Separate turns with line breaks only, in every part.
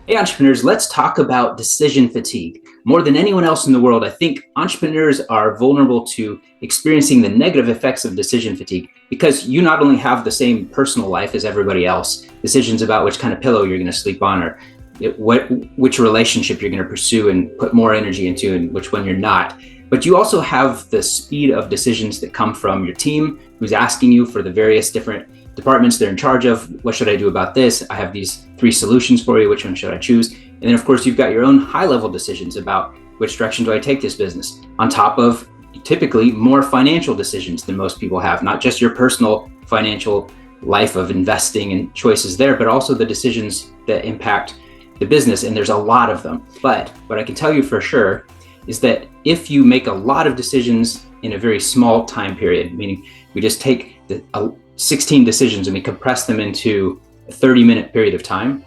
Hey, entrepreneurs, let's talk about decision fatigue. More than anyone else in the world, I think entrepreneurs are vulnerable to experiencing the negative effects of decision fatigue because you not only have the same personal life as everybody else, decisions about which kind of pillow you're going to sleep on or which relationship you're going to pursue and put more energy into and which one you're not. But you also have the speed of decisions that come from your team, who's asking you for the various different departments they're in charge of. What should I do about this? I have these 3 solutions for you. Which one should I choose? And then, of course, you've got your own high-level decisions about which direction do I take this business, on top of typically more financial decisions than most people have, not just your personal financial life of investing and choices there, but also the decisions that impact the business. And there's a lot of them. But what I can tell you for sure is that if you make a lot of decisions in a very small time period, meaning we just take 16 decisions and we compress them into a 30-minute period of time,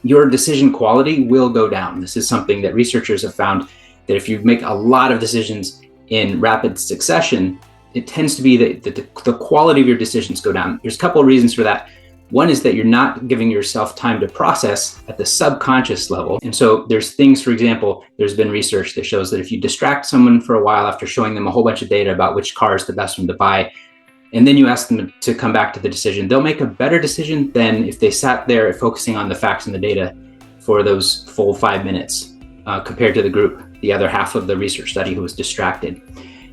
your decision quality will go down. This is something that researchers have found, that if you make a lot of decisions in rapid succession, it tends to be that the quality of your decisions go down. There's a couple of reasons for that. One is that you're not giving yourself time to process at the subconscious level. And so there's things, for example, there's been research that shows that if you distract someone for a while after showing them a whole bunch of data about which car is the best one to buy, and then you ask them to come back to the decision, they'll make a better decision than if they sat there focusing on the facts and the data for those full 5 minutes compared to the group, the other half of the research study who was distracted.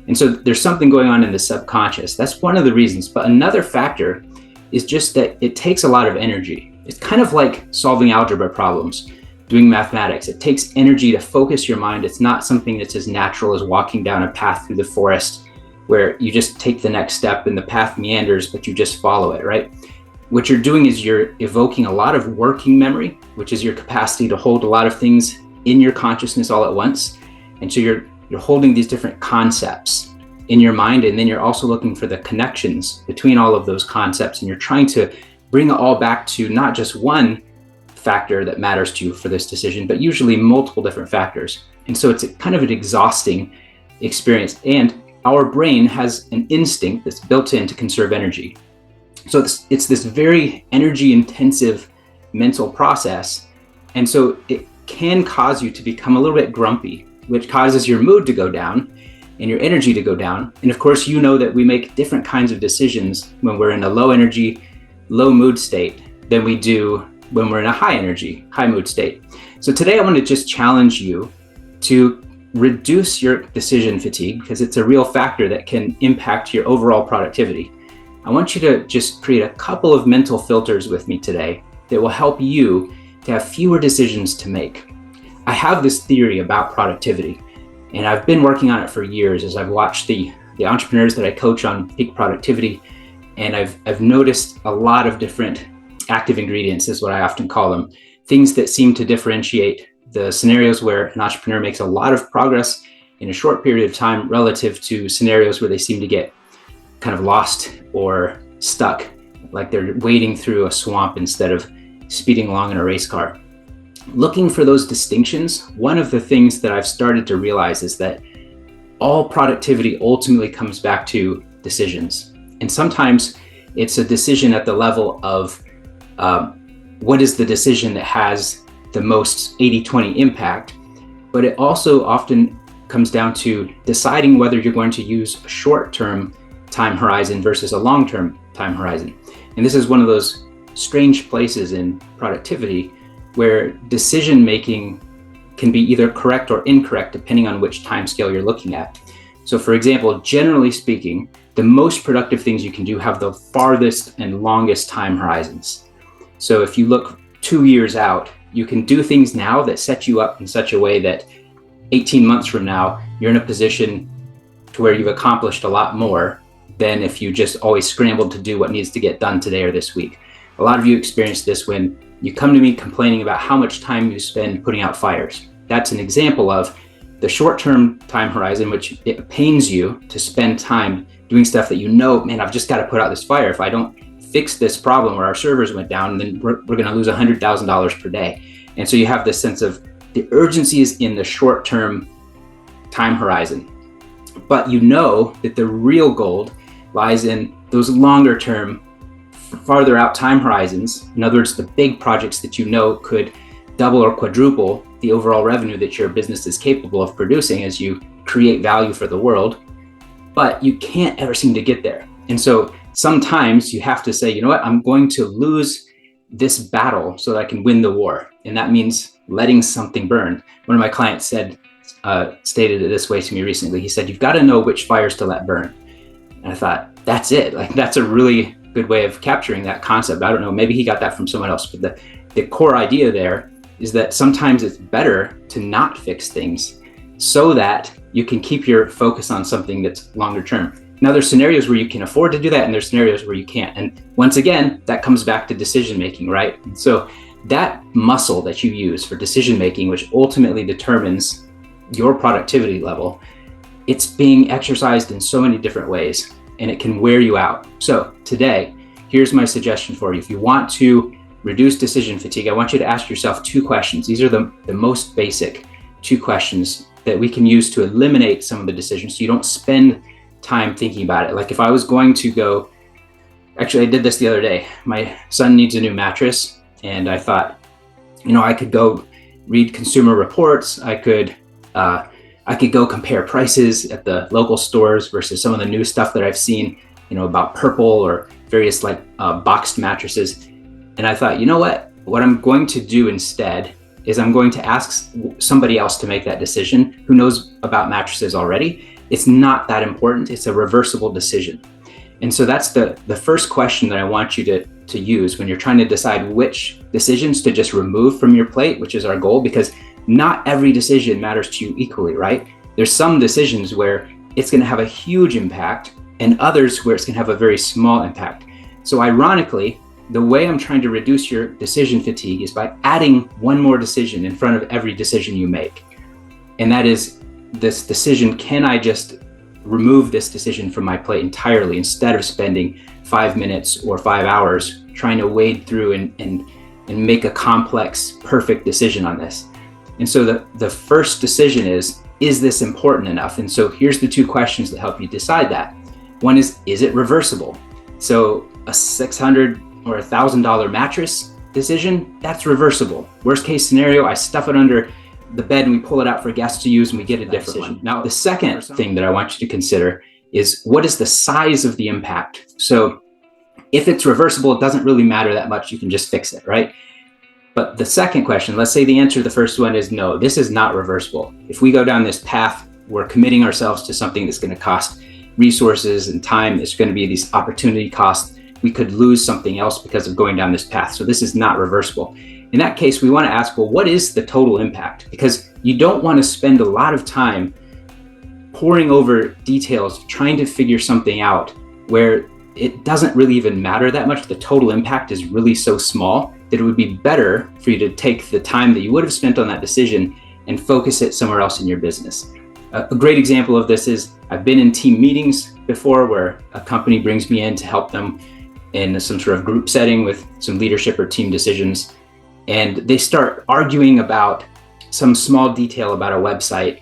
And so there's something going on in the subconscious. That's one of the reasons. But another factor is just that it takes a lot of energy. It's kind of like solving algebra problems, doing mathematics. It takes energy to focus your mind. It's not something that's as natural as walking down a path through the forest where you just take the next step and the path meanders, but you just follow it, right? What you're doing is you're evoking a lot of working memory, which is your capacity to hold a lot of things in your consciousness all at once. And so you're holding these different concepts in your mind, and then you're also looking for the connections between all of those concepts, and you're trying to bring it all back to not just one factor that matters to you for this decision, but usually multiple different factors. And so it's kind of an exhausting experience. And our brain has an instinct that's built in to conserve energy. So it's this very energy intensive mental process. And so it can cause you to become a little bit grumpy, which causes your mood to go down and your energy to go down. And of course, you know that we make different kinds of decisions when we're in a low energy, low mood state than we do when we're in a high energy, high mood state. So today I want to just challenge you to reduce your decision fatigue, because it's a real factor that can impact your overall productivity. I want you to just create a couple of mental filters with me today that will help you to have fewer decisions to make. I have this theory about productivity, and I've been working on it for years as I've watched the entrepreneurs that I coach on peak productivity, and I've noticed a lot of different active ingredients, is what I often call them, things that seem to differentiate the scenarios where an entrepreneur makes a lot of progress in a short period of time relative to scenarios where they seem to get kind of lost or stuck, like they're wading through a swamp instead of speeding along in a race car. Looking for those distinctions, one of the things that I've started to realize is that all productivity ultimately comes back to decisions. And sometimes it's a decision at the level of what is the decision that has the most 80-20 impact, but it also often comes down to deciding whether you're going to use a short-term time horizon versus a long-term time horizon. And this is one of those strange places in productivity where decision making can be either correct or incorrect depending on which time scale you're looking at. So for example, generally speaking, the most productive things you can do have the farthest and longest time horizons. So if you look 2 years out, you can do things now that set you up in such a way that 18 months from now, you're in a position to where you've accomplished a lot more than if you just always scrambled to do what needs to get done today or this week. A lot of you experience this when you come to me complaining about how much time you spend putting out fires. That's an example of the short-term time horizon, which it pains you to spend time doing stuff that you know, man, I've just got to put out this fire. If I don't fix this problem where our servers went down, then we're going to lose $100,000 per day. And so you have this sense of the urgency is in the short-term time horizon, but you know that the real gold lies in those longer-term, farther out time horizons. In other words, the big projects that you know could double or quadruple the overall revenue that your business is capable of producing as you create value for the world, but you can't ever seem to get there. And so sometimes you have to say, you know what, I'm going to lose this battle so that I can win the war. And that means letting something burn. One of my clients stated it this way to me recently. He said, you've got to know which fires to let burn. And I thought, that's it. Like, that's a really good way of capturing that concept. I don't know, maybe he got that from someone else, but the core idea there is that sometimes it's better to not fix things so that you can keep your focus on something that's longer term. Now, there's scenarios where you can afford to do that, and there's scenarios where you can't. And once again, that comes back to decision making, right? And so that muscle that you use for decision making, which ultimately determines your productivity level, it's being exercised in so many different ways, and it can wear you out. So today, here's my suggestion for you. If you want to reduce decision fatigue, I want you to ask yourself 2 questions. These are the most basic 2 questions that we can use to eliminate some of the decisions so you don't spend time thinking about it. Like, if I was going to go, actually I did this the other day. My son needs a new mattress, and I thought, you know, I could go read consumer reports. I could go compare prices at the local stores versus some of the new stuff that I've seen, you know, about Purple or various boxed mattresses. And I thought, you know what I'm going to do instead is I'm going to ask somebody else to make that decision who knows about mattresses already. It's not that important. It's a reversible decision. And so that's the first question that I want you to use when you're trying to decide which decisions to just remove from your plate, which is our goal, because not every decision matters to you equally, right? There's some decisions where it's going to have a huge impact and others where it's going to have a very small impact. So ironically, the way I'm trying to reduce your decision fatigue is by adding one more decision in front of every decision you make. And that is this decision, can I just remove this decision from my plate entirely instead of spending 5 minutes or 5 hours trying to wade through and make a complex, perfect decision on this? And so the first decision is this important enough? And so here's the 2 questions that help you decide that. One is it reversible? So a $600 or $1,000 mattress decision, that's reversible. Worst case scenario, I stuff it under the bed and we pull it out for guests to use and we get a different one. Now, the second thing that I want you to consider is, what is the size of the impact? So if it's reversible, it doesn't really matter that much. You can just fix it, right? But the second question, let's say the answer to the first one is no, this is not reversible. If we go down this path, we're committing ourselves to something that's going to cost resources and time. There's going to be these opportunity costs. We could lose something else because of going down this path. So this is not reversible. In that case, we want to ask, well, what is the total impact? Because you don't want to spend a lot of time poring over details, trying to figure something out where it doesn't really even matter that much. The total impact is really so small that it would be better for you to take the time that you would have spent on that decision and focus it somewhere else in your business. A great example of this is, I've been in team meetings before where a company brings me in to help them in some sort of group setting with some leadership or team decisions. And they start arguing about some small detail about a website.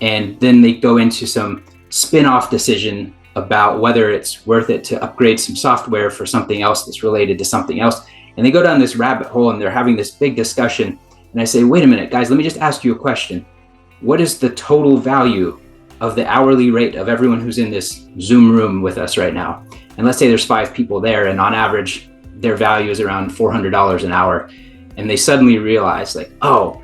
And then they go into some spin-off decision about whether it's worth it to upgrade some software for something else that's related to something else. And they go down this rabbit hole and they're having this big discussion. And I say, wait a minute, guys, let me just ask you a question. What is the total value of the hourly rate of everyone who's in this Zoom room with us right now? And let's say there's 5 people there, and on average, their value is around $400 an hour. And they suddenly realize, like, oh,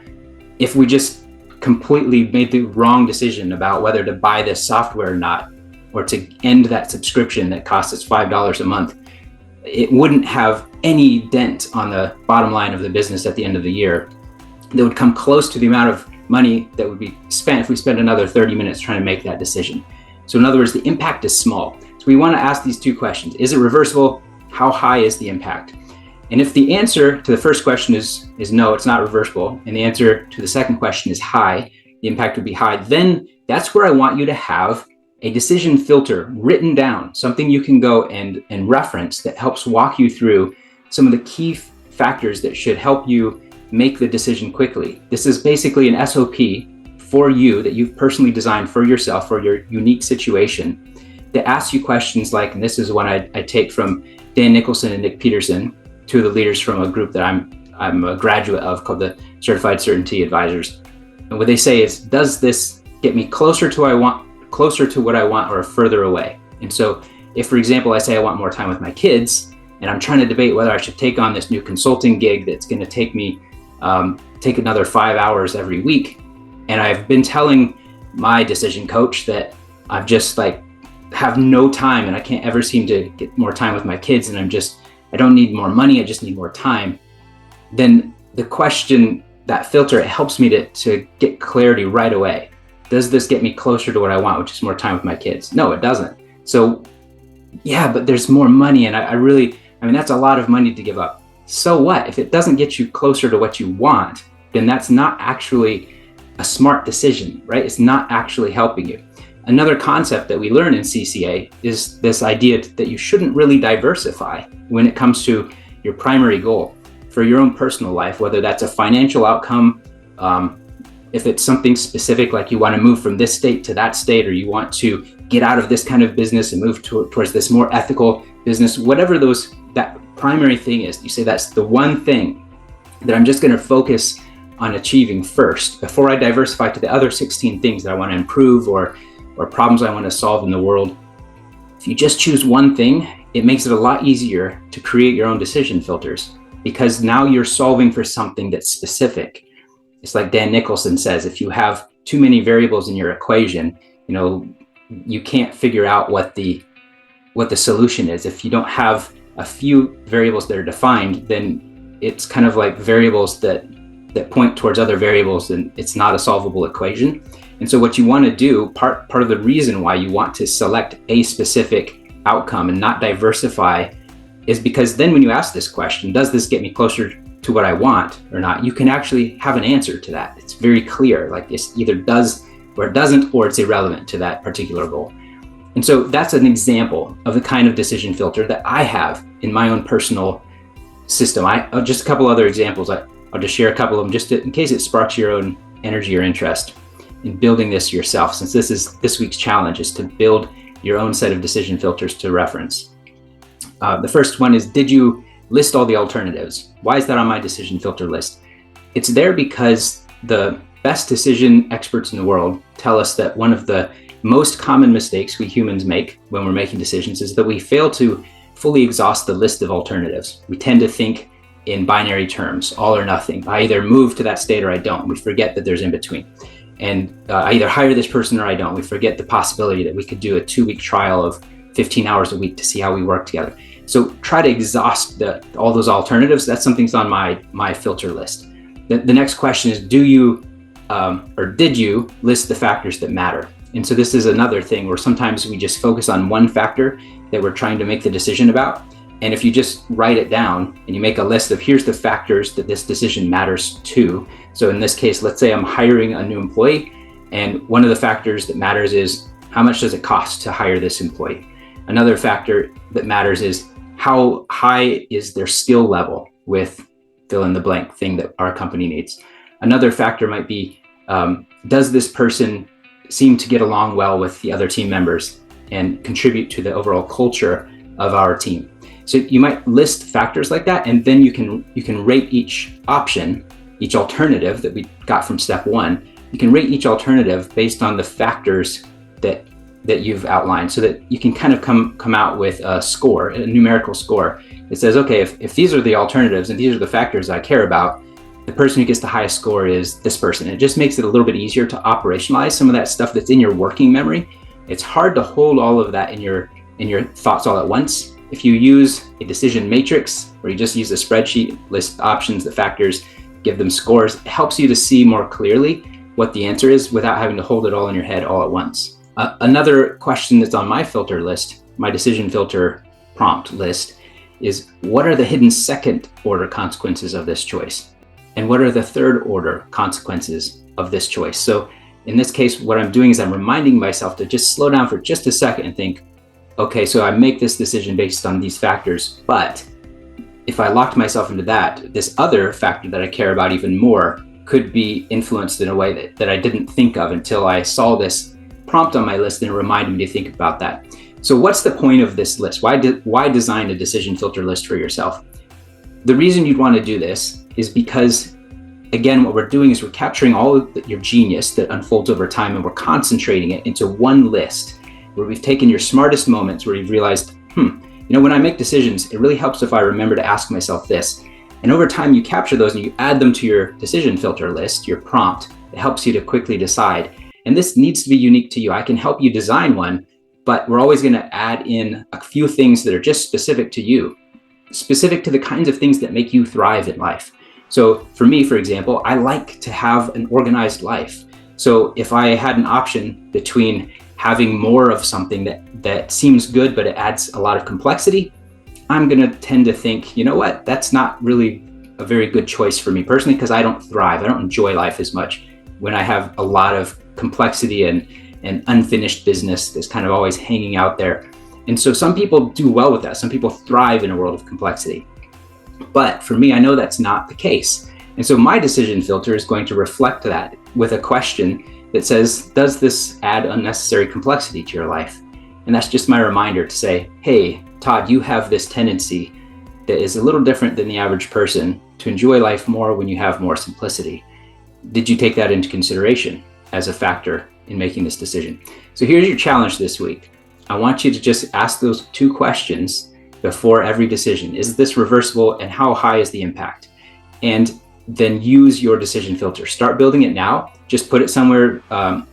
if we just completely made the wrong decision about whether to buy this software or not, or to end that subscription that costs us $5 a month, it wouldn't have any dent on the bottom line of the business at the end of the year. That would come close to the amount of money that would be spent if we spend another 30 minutes trying to make that decision. So in other words, the impact is small. So we want to ask these 2 questions. Is it reversible? How high is the impact? And if the answer to the first question is no, it's not reversible, and the answer to the second question is high, the impact would be high, then that's where I want you to have a decision filter written down, something you can go and reference that helps walk you through some of the key factors that should help you make the decision quickly. This is basically an SOP for you that you've personally designed for yourself, for your unique situation, that asks you questions like, and this is one I take from Dan Nicholson and Nick Peterson, 2 of the leaders from a group that I'm I'm a graduate of, called the Certified Certainty Advisors. And what they say is, does this get me closer to what I want, or further away? And so if, for example, I say I want more time with my kids, and I'm trying to debate whether I should take on this new consulting gig that's going to take me take another 5 hours every week, and I've been telling my decision coach that I've just have no time and I can't ever seem to get more time with my kids, and I don't need more money, I just need more time, then the question, that filter, it helps me to get clarity right away. Does this get me closer to what I want, which is more time with my kids? No, it doesn't. So yeah, but there's more money, and that's a lot of money to give up. So what? If it doesn't get you closer to what you want, then that's not actually a smart decision, right? It's not actually helping you. Another concept that we learn in CCA is this idea that you shouldn't really diversify when it comes to your primary goal for your own personal life, whether that's a financial outcome, if it's something specific, like you want to move from this state to that state, or you want to get out of this kind of business and move towards this more ethical business, whatever that primary thing is, you say that's the one thing that I'm just going to focus on achieving first before I diversify to the other 16 things that I want to improve or problems I want to solve in the world. If you just choose one thing, it makes it a lot easier to create your own decision filters, because now you're solving for something that's specific. It's like Dan Nicholson says, if you have too many variables in your equation, you can't figure out what the solution is. If you don't have a few variables that are defined, then it's kind of like variables that point towards other variables, and it's not a solvable equation. And so what you want to do, part of the reason why you want to select a specific outcome and not diversify, is because then when you ask this question, does this get me closer to what I want or not, you can actually have an answer to that. It's very clear, like it either does or it doesn't, or it's irrelevant to that particular goal. And so that's an example of the kind of decision filter that I have in my own personal system. Just a couple other examples. I'll just share a couple of them just in case it sparks your own energy or interest in building this yourself, since this week's challenge is to build your own set of decision filters to reference. The first one is, did you list all the alternatives? Why is that on my decision filter list? It's there because the best decision experts in the world tell us that one of the most common mistakes we humans make when we're making decisions is that we fail to fully exhaust the list of alternatives. We tend to think in binary terms, all or nothing. I either move to that state or I don't. We forget that there's in between. And I either hire this person or I don't. We forget the possibility that we could do a 2-week trial of 15 hours a week to see how we work together. So try to exhaust all those alternatives. That's something that's on my filter list. The next question is, do you or did you list the factors that matter? And so this is another thing where sometimes we just focus on one factor that we're trying to make the decision about. And if you just write it down and you make a list of, here's the factors that this decision matters to. So in this case, let's say I'm hiring a new employee, and one of the factors that matters is, how much does it cost to hire this employee? Another factor that matters is, how high is their skill level with fill in the blank thing that our company needs. Another factor might be, does this person seem to get along well with the other team members and contribute to the overall culture of our team? So you might list factors like that, and then you can rate each option, each alternative that we got from step one. You can rate each alternative based on the factors that you've outlined, so that you can kind of come out with a score, a numerical score. It says, okay, if these are the alternatives and these are the factors I care about, the person who gets the highest score is this person. It just makes it a little bit easier to operationalize some of that stuff that's in your working memory. It's hard to hold all of that in your thoughts all at once. If you use a decision matrix, or you just use a spreadsheet, list options, the factors, give them scores, it helps you to see more clearly what the answer is without having to hold it all in your head all at once. Another question that's on my filter list, my decision filter prompt list, is, what are the hidden second order consequences of this choice? And what are the third order consequences of this choice? So in this case, what I'm doing is I'm reminding myself to just slow down for just a second and think, okay, so I make this decision based on these factors, but if I locked myself into that, this other factor that I care about even more could be influenced in a way that I didn't think of until I saw this prompt on my list and it reminded me to think about that. So what's the point of this list? Why design a decision filter list for yourself? The reason you'd want to do this is because, again, what we're doing is we're capturing all of your genius that unfolds over time, and we're concentrating it into one list where we've taken your smartest moments where you've realized, when I make decisions, it really helps if I remember to ask myself this. And over time, you capture those and you add them to your decision filter list, your prompt. It helps you to quickly decide. And this needs to be unique to you. I can help you design one, but we're always going to add in a few things that are just specific to you, specific to the kinds of things that make you thrive in life. So for me, for example, I like to have an organized life. So if I had an option between having more of something that seems good, but it adds a lot of complexity, I'm going to tend to think, you know what, that's not really a very good choice for me personally, because I don't thrive. I don't enjoy life as much when I have a lot of complexity and unfinished business that's kind of always hanging out there. And so some people do well with that. Some people thrive in a world of complexity. But for me, I know that's not the case. And so my decision filter is going to reflect that with a question that says, does this add unnecessary complexity to your life? And that's just my reminder to say, hey, Todd, you have this tendency that is a little different than the average person to enjoy life more when you have more simplicity. Did you take that into consideration as a factor in making this decision? So here's your challenge this week. I want you to just ask those 2 questions before every decision. Is this reversible, and how high is the impact? And then use your decision filter. Start building it now. Just put it somewhere,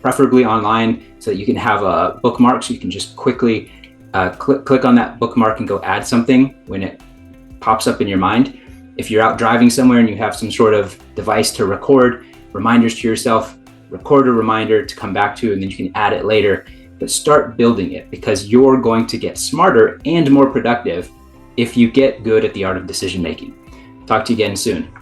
preferably online, so that you can have a bookmark, so you can just quickly click on that bookmark and go add something when it pops up in your mind. If you're out driving somewhere and you have some sort of device to record reminders to yourself, record a reminder to come back to, and then you can add it later. But start building it, because you're going to get smarter and more productive if you get good at the art of decision making. Talk to you again soon.